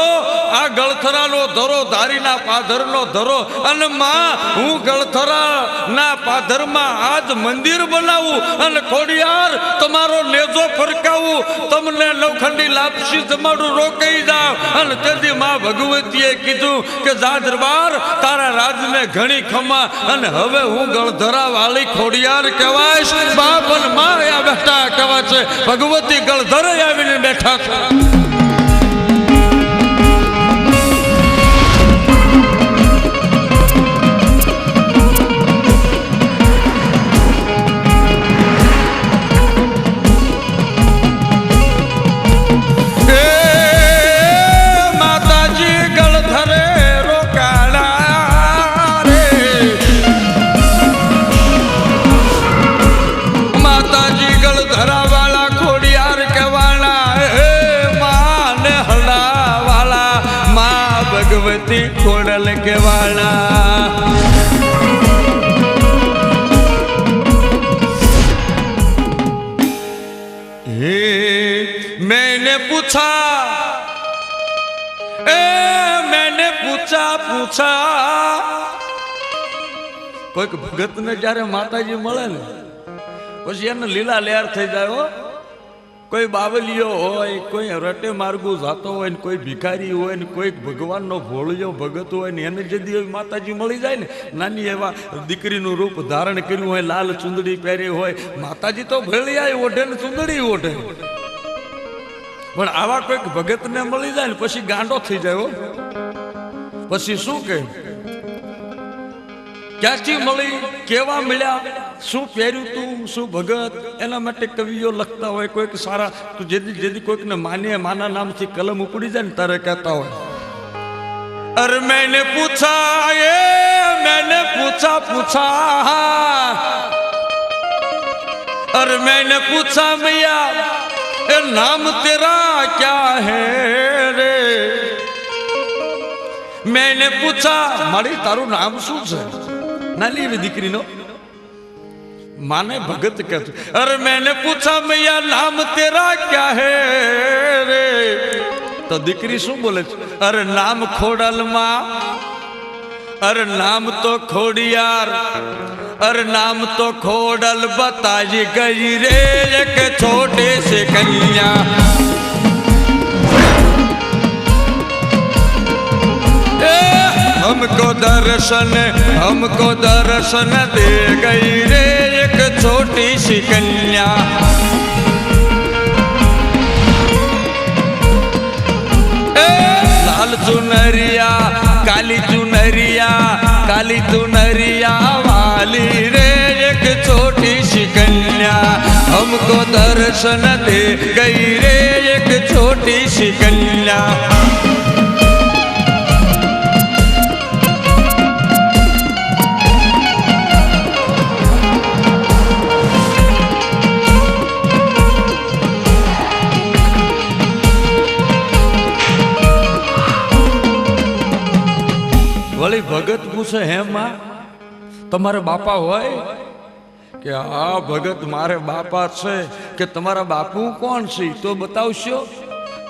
આ ગળથરાનો ધરો ધારીના પાધરનો ધરો અને માં હું ગળથરાના પાધરમાં આજ મંદિર બનાવું અને ખોડિયાર તમારો નેજો ફરકાવું તમને નવખંડી લાપસી જમાડું રોકાઈ જાવ અને તેથી માં ભગવતીએ કીધું કે જા દરબાર તારા રાજને ઘણી ખમા અને હવે હું ગળધરા વાળી ખોડિયાર કહેવાઈશ બાપ અને માં આ બેઠા કહેવાય છે ભગવતી ગળધરે આવીને બેઠા છે ભગવતી ખોડલ કેવાળા हे मैंने पूछा કોઈક ભગત ને જયારે માતાજી મળે ને પછી એને લીલા લહેર થઈ જાય હો કોઈ બાવલીઓ હોય કોઈ રટે માર્ગું જાતો હોય ને કોઈ ભિખારી હોય ને કોઈ ભગવાનનો ભોળિયો ભગત હોય ને એને જદી માતાજી મળી જાય ને નાની એવા દીકરીનું રૂપ ધારણ કર્યું હોય લાલ ચુંદડી પહેરી હોય માતાજી તો ભેળિયા ઓઢે ને ચુંદડી ઓઢે પણ આવા કોઈક ભગતને મળી જાય ને પછી ગાંડો થઈ જાય હો પછી શું કહે ક્યાંથી મળી કેવા મળ્યા શું પહેર્યું તું શું ભગત એના માટે કવિઓ લખતા હોય કોઈક સારા જેથી કોઈકને માને માના નામથી કલમ ઉપડી જાય ને તારે કહેતા હોય અરે મેને પૂછા અરે मैंने पूछा मैया ए नाम तेरा क्या है रे मैंने पूछा मारी ताરું નામ શું છે નાની એવી દીકરીનો माने भगत कहते अरे मैंने पूछा मैया नाम तेरा क्या है रे तो दीकरी शू बोले अरे नाम खोडल मां अरे नाम तो खोडियार अरे नाम तो खोडल बताई गई रे एक छोटे से कन्या हमको दर्शन दे गई रे एक छोटी सी कन्या लाल चुनरिया काली चुनरिया वाली रे एक छोटी सी कन्या हमको दर्शन दे गई रे एक छोटी सी कन्या वली भगत पूछे हे मां तुम्हारे बापा होय के हाँ भगत मारे बापा छे के तुम्हारा बापू कौन सी तो बताओ।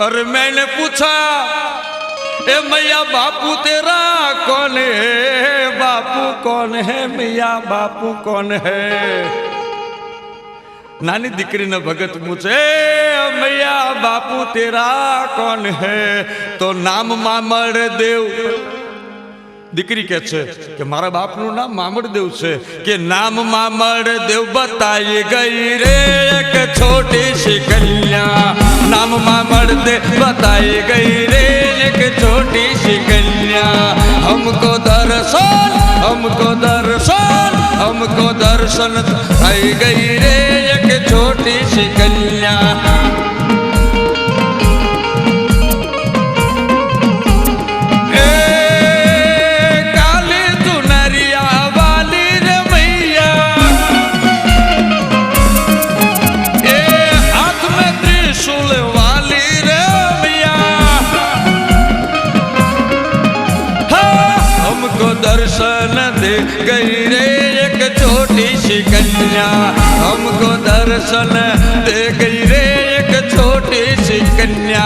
अरे मैंने पूछा ए मैया बापू तेरा कौन है बापू कौन है मैया बापू कौन है नानी दीकरी ने भगत पूछे मैया बापू तेरा कौन है तो नाम मामड़ देव दीकरी के छे कि मारा बाप नु नाम मामड़देव छे कि नाम मामड़देव बताई गई रे एक छोटी सी कन्या नाम मामड़देव बताई गई रे एक छोटी सी कन्या हमको दर्शन आई गई रे एक छोटी सी कन्या वाली रे मैया हमको दर्शन दे गई रे एक छोटी सी कन्या, हमको दर्शन दे गई रे एक छोटी सी कन्या।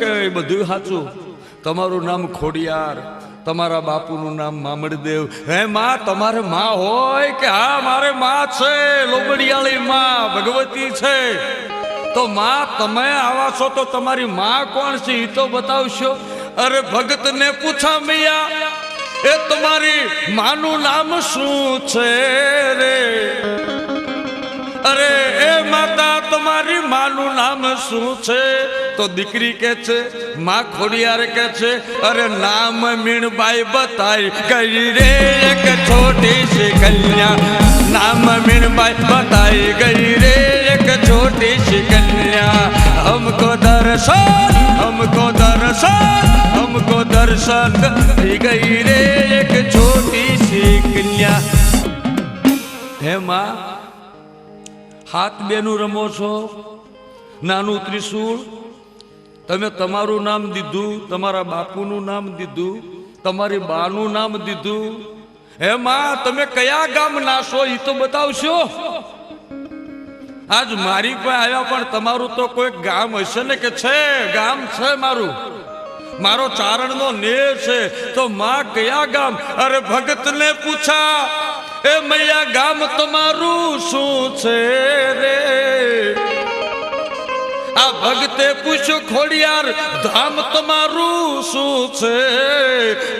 કે બધું સાચું, તમારું નામ ખોડિયાર, તમારા બાપુનું નામ મામડદેવ, હે માં તમારે માં હોય કે હા મારે માં છે, લોબડિયાળી માં ભગવતી છે, તો માં તમે આવા છો તો તમારી માં કોણ છે એ તો બતાવશો। અરે ભગત ને પૂછા મૈયા એ તમારી માનું નામ શું છે રે? અરે એ માતા તમારી માનું નામ શું છે? તો દીકરી કે છે માં ખોડિયાર કે છે અરે નામ મીણબાઈ બતાઈ ગઈ રે એક છોટી સી કન્યા, નામ મીણબાઈ બતાઈ ગઈ રે એક છોટી સી કન્યા। हमको दर्शन हमको दर्शन हमको दर्शन दी गई रे एक छोटी सी कन्या। હે માં હાથ બેનું રમો છો, નાનું ત્રિશૂળ, તમે તમારું નામ દીધું, તમારા બાપુનું નામ દીધું, તમારી બાનું નામ દીધું, હે માં તમે કયા ગામ ના છો એ તો બતાવશો। આજ મારી પાસે આવ્યા પણ તમારું તો કોઈ ગામ હશે ને? કે છે ગામ છે મારું, મારો ચારણનો નેર છે, તો માં કયા ગામ? અરે ભગત ને પૂછા એ મૈયા ગામ તમારું શું છે રે? આ ભગતે પૂછ્યું ખોડિયાર ધામ તમારું શું છે?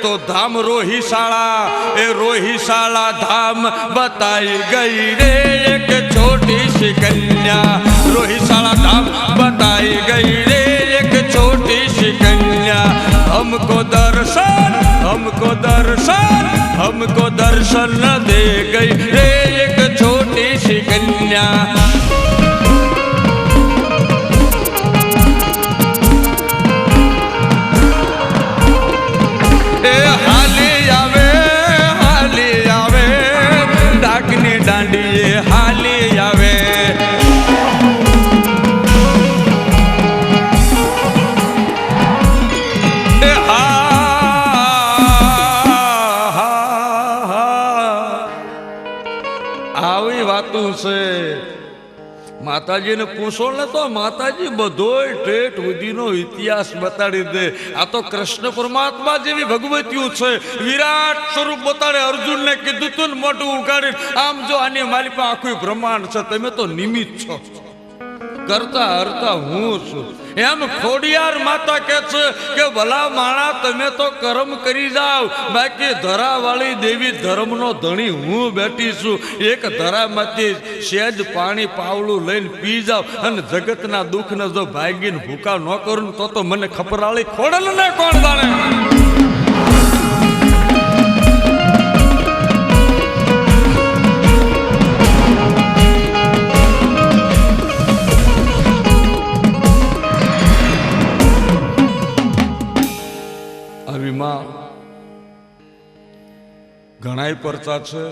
તો ધામ રોહિશાળા, એ રોહિશાળા ધામ બતાઈ ગઈ રે એક છોટી સી કન્યા, રોહિશાળા ધામ બતાઈ ગઈ રે એક છોટી સી કન્યા। हमको दर्शन हमको दर्शन हमको दर्शन दे गई रे एक छोटी सी कन्या। हाली आवे डाकनी डांडी हाली आवे, આવી વાતું છે। માતાજીને પૂછો ને તો માતાજી બધોય ઠેઠ સુધીનો ઇતિહાસ બતાડી દે। આ તો કૃષ્ણ પરમાત્મા જેવી ભગવતીઓ છે, વિરાટ સ્વરૂપ બતાડે। અર્જુનને કીધું તું ને મોઢું ઉગાડી, આમ જો આની મારી પાસે આખું બ્રહ્માંડ છે, તમે તો નિમિત્ત છો, કરતા હરતા હું છું। એમ ખોડિયાર માતા કે છે કે ભલા માણા તમે તો કર્મ કરી જાવ, બાકી ધરાવાળી દેવી ધર્મનો ધણી હું બેઠી છું। એક ધરામાંથી સેજ પાણી પાવલું લઈને પી જાવ અને જગતના દુઃખને જો ભાગીને ભૂકા ન કરું તો મને ખપરાળી ખોડલ ને કોણ જાણે। ઘણાય પરચા છે,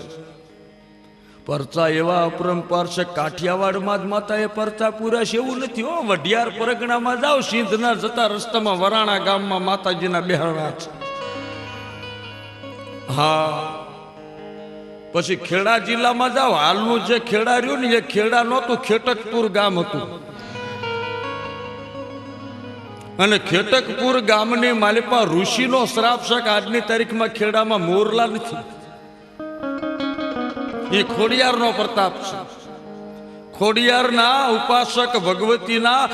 પરચા એવા અપરંપાર છે, કાઠિયાવાડમાં જ માતા એ પરચા પૂરા છે એવું નથી હો। વઢિયાર પરગણામાં જાઓ, સિંધના જતા રસ્તામાં વરાણા ગામમાં માતાજીના બેહણા છે। હા પછી ખેડા જિલ્લામાં જાઓ, હાલનું જે ખેડા રહ્યું ને એ ખેડા નહોતું, ખેટકપુર ગામ હતું, અને ખેટકપુર ગામની માલિપા ઋષિનો શ્રાપ છે કે આજની તારીખમાં ખેડામાં મોરલા નથી। એ ખોડિયારનો પ્રતાપ છે। ખોડિયારના ઉપાસક ભગવતીના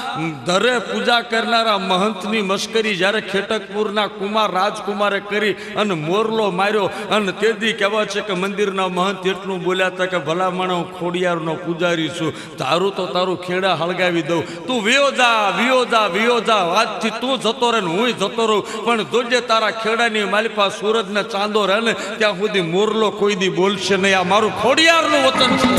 ધરે પૂજા કરનારા મહંતની મશ્કરી જ્યારે ખેટકપુરના કુમાર રાજકુમારે કરી અને મોરલો માર્યો, અને તેથી કહેવાય છે કે મંદિરના મહંત એટલું બોલ્યા હતા કે ભલા માણો હું ખોડિયારનો પૂજારી છું, તારું તો તારું ખેડા હળગાવી દઉં, તું વિયો જા આજથી તું જતો રહે ને હું જતો રહું, પણ જોજે તારા ખેડાની માલિપા સૂરજને ચાંદો રહે ને ત્યાં સુધી મોરલો કોઈ દી બોલશે નહીં। આ મારું ખોડિયારનું વતન છે।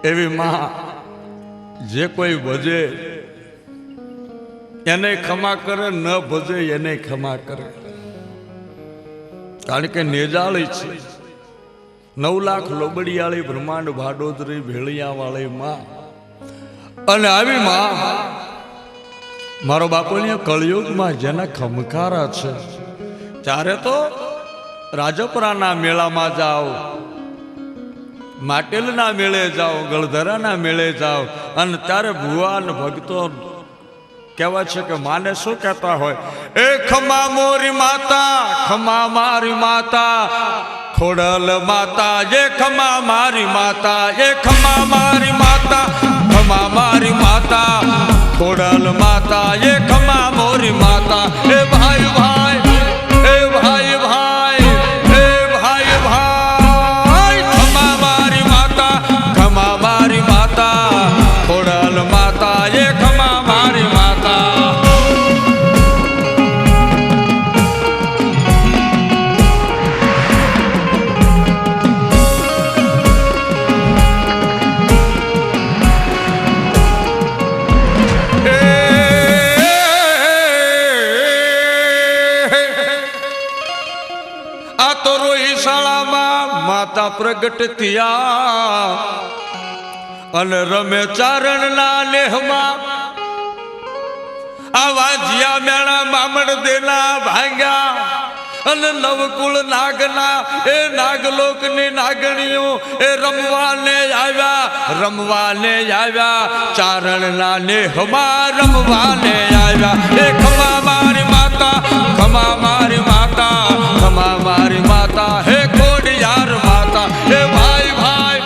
એવી માં જે કોઈ ભજે એને ક્ષમા કરે, ન ભજે એને ક્ષમા કરે. કારણ કે નેજાળી છે, 9 લાખ લોબડિયાળી બ્રહ્માંડ ભાડોદરી ભેળિયા વાળી માં. અને આવી માં મારો બાપુની કળયુગમાં જેના ખમકારા છે, ત્યારે તો રાજપરાના મેળામાં જાઓ, માટેલના મેળે જાઓ, ગળધરાના મેળે જાઓ, અને ત્યારે ભુવાન ભક્તો કહેવાય છે કે માને શું કહેતા હોય, એ ખમા મોરી માતા, ખમા મારી માતા, ખોડલ માતા, જે ખમા મારી માતા, એ ખમા મારી માતા, ખમા મારી માતા, ખોડલ માતા, એ ખમા મોરી માતા. એ ભાઈ ભાઈ, એ ભાઈ ભાઈ, એ ભાઈ ભાઈ, ખમા મારી માતા, ખમા મારી માતા, ખોડલ માતા, એ ખમા મારી માતા. માતા પ્રગટ થયા અને રમે ચારણ ના લેહમાં, આવા જીયા મેળા મામડ દેના ભાંગ્યા અને નવકુળ નાગના એ નાગલોક ની નાગણીઓ એ રમવાને આવ્યા, ચારણ ના લેહમાં રમવાને આવ્યા. એ ખમા મારી માતા, ખમા મારી માતા, ખમા મારી માતા, હે ખોડિયાર માતા. એ ભાઈ ભાઈ,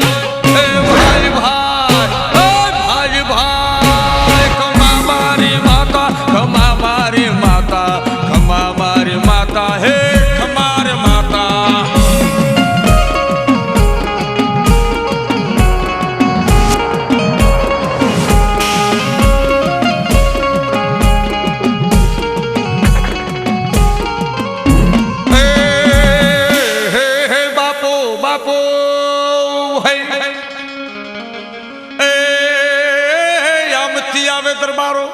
એ ભાઈ ભાઈ, એ ભાઈ ભાઈ, ખમા મારી માતા, ખમા મારી માતા, ખમા મારી માતા, હે ખમાર માતા. દરબારો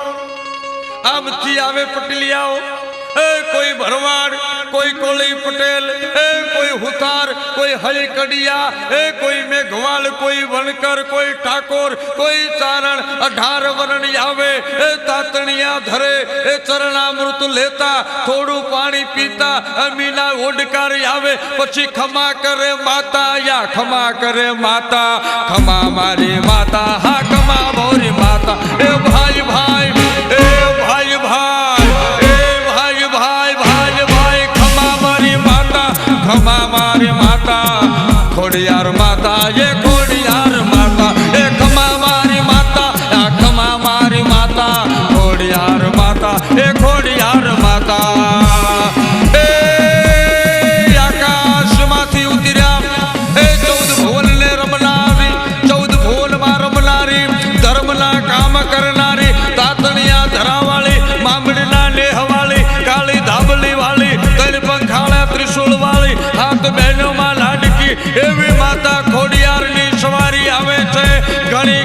આમથી આવે પટેલિયાઓ, કોઈ ભરવાડ, કોઈ કોળી પટેલ, કોઈ હુતાર, કોઈ હળકડિયા, કોઈ મેઘવાળ, કોઈ વણકર, કોઈ ઠાકોર, કોઈ ચારણ, 18 વર્ણ આવે, તાતણિયા ધરે, ચરણામૃત લેતા, થોડું પાણી પીતા, અમીના ઓડકાર આવે, પછી ખમા કરે માતા, યા ખમા કરે માતા, ખમા મારી માતા, હા ખમા મોરી માતા. એ ભાઈ ભાઈ, એ ભાઈ ભાઈ, એ ભાઈ ભાઈ, ભાઈ ભાઈ, ખમા મારી માતા, ખમા મારી માતા, ખોડિયાર માતા, એ ખોડિયાર માતા. એ ખમા મારી માતા, આ ખમા મારી માતા, ખોડિયાર માતા, એ ખોડિયાર માતા. એ આકાશમાંથી ઉતર્યા, એ 14 ભુવનને રમનારી, 14 ભુવનમાં રમનારી, ધર્મના કામ કરનારી, તાતણિયા ધરાવાળી, મામડીના લેહવાળી, કાળી ધાબલી વાળી, તળ પંખાળા ત્રિશુળ વાળી, હાથ બહેનોમાં લાડકી, એવી માતા ખોડિયારની સવારી આવે છે. ઘણી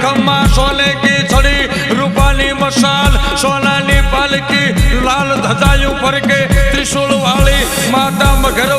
ખમ્મા સોને કી છડી, રૂપાની મશાલ, સોનાની પાલકી, લાલ ધજાયું પર કે ત્રિશુળ વાળી માતા મગર